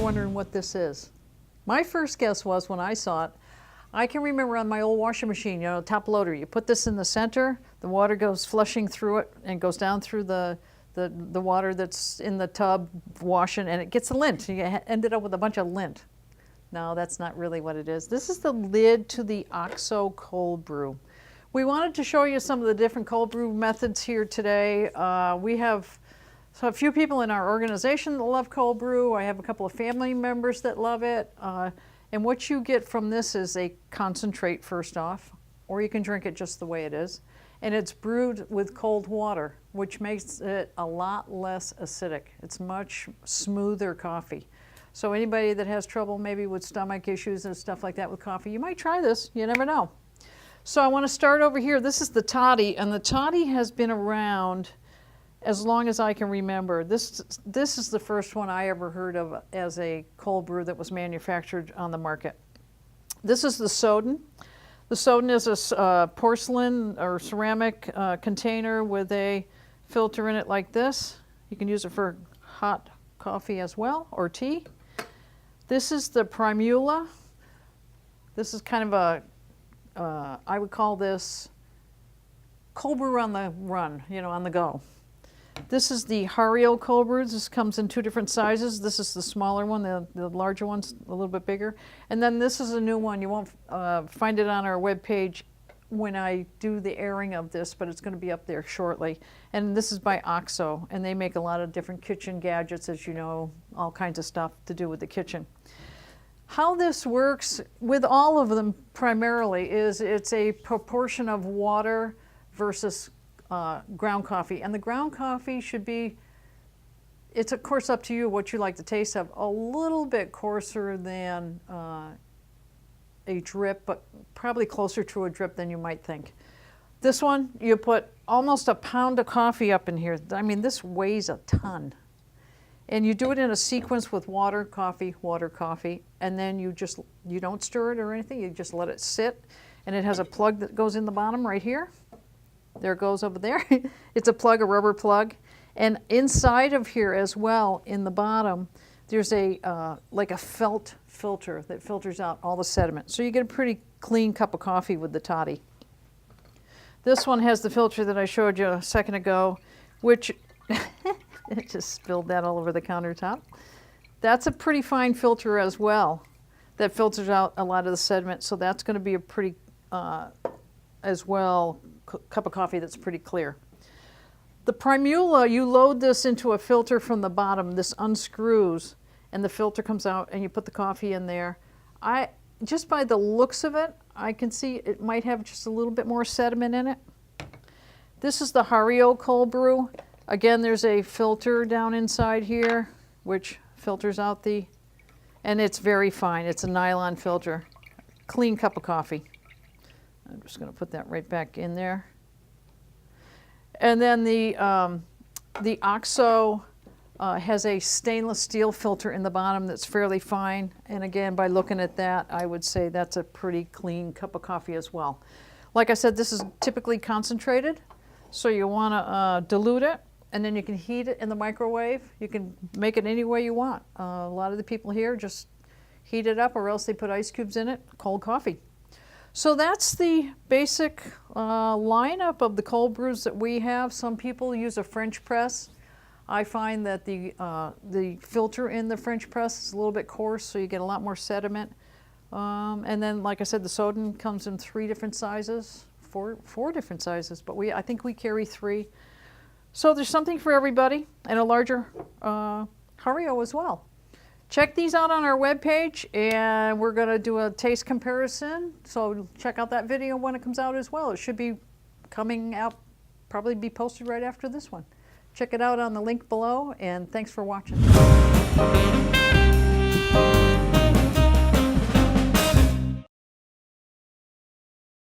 wondering what this is. My first guess was when I saw it, I can remember on my old washing machine, you know, top loader, you put this in the center, the water goes flushing through it and goes down through the water that's in the tub washing, and it gets a lint. You ended up with a bunch of lint. No, that's not really what it is. This is the lid to the OXO cold brew. We wanted to show you some of the different cold brew methods here today. We have a few people in our organization that love cold brew. I have a couple of family members that love it. And what you get from this is a concentrate first off, or you can drink it just the way it is. And it's brewed with cold water, which makes it a lot less acidic. It's much smoother coffee. So anybody that has trouble maybe with stomach issues and stuff like that with coffee, you might try this, you never know. So I want to start over here. This is the toddy, and the toddy has been around as long as I can remember. This is the first one I ever heard of as a cold brew that was manufactured on the market. This is the Soden. The Soden is a porcelain or ceramic container with a filter in it like this. You can use it for hot coffee as well, or tea. This is the Primula. This is kind of a I would call this cold brew on the run, you know, on the go. This is the Hario cold brew. This comes in two different sizes. This is the smaller one, the larger one's a little bit bigger. And then this is a new one. You won't find it on our webpage when I do the airing of this, but it's going to be up there shortly. And this is by OXO, and they make a lot of different kitchen gadgets, as you know, all kinds of stuff to do with the kitchen. How this works with all of them primarily is it's a proportion of water versus ground coffee. And the ground coffee should be, it's of course up to you what you like the taste of, a little bit coarser than a drip, but probably closer to a drip than you might think. This one, you put almost a pound of coffee up in here. I mean, this weighs a ton. And you do it in a sequence with water, coffee, and then you don't stir it or anything, you just let it sit. And it has a plug that goes in the bottom right here. There it goes over there. It's a plug, a rubber plug. And inside of here as well, in the bottom, there's a like a felt filter that filters out all the sediment. So you get a pretty clean cup of coffee with the toddy. This one has the filter that I showed you a second ago, which it just spilled that all over the countertop. That's a pretty fine filter as well that filters out a lot of the sediment. So that's going to be a pretty, as well, cup of coffee that's pretty clear. The Primula, you load this into a filter from the bottom. This unscrews and the filter comes out and you put the coffee in there. Just by the looks of it, I can see it might have just a little bit more sediment in it. This is the Hario cold brew. Again, there's a filter down inside here, which filters out and it's very fine. It's a nylon filter. Clean cup of coffee. I'm just going to put that right back in there. And then the OXO has a stainless steel filter in the bottom that's fairly fine. And again, by looking at that, I would say that's a pretty clean cup of coffee as well. Like I said, this is typically concentrated, so you want to dilute it. And then you can heat it in the microwave. You can make it any way you want. A lot of the people here just heat it up, or else they put ice cubes in it, cold coffee. So that's the basic lineup of the cold brews that we have. Some people use a French press. I find that the filter in the French press is a little bit coarse, so you get a lot more sediment. And then, like I said, the Soden comes in four different sizes, but I think we carry 3. So there's something for everybody, and a larger Hario as well. Check these out on our webpage, and we're going to do a taste comparison. So check out that video when it comes out as well. It should be coming out, probably be posted right after this one. Check it out on the link below, and thanks for watching.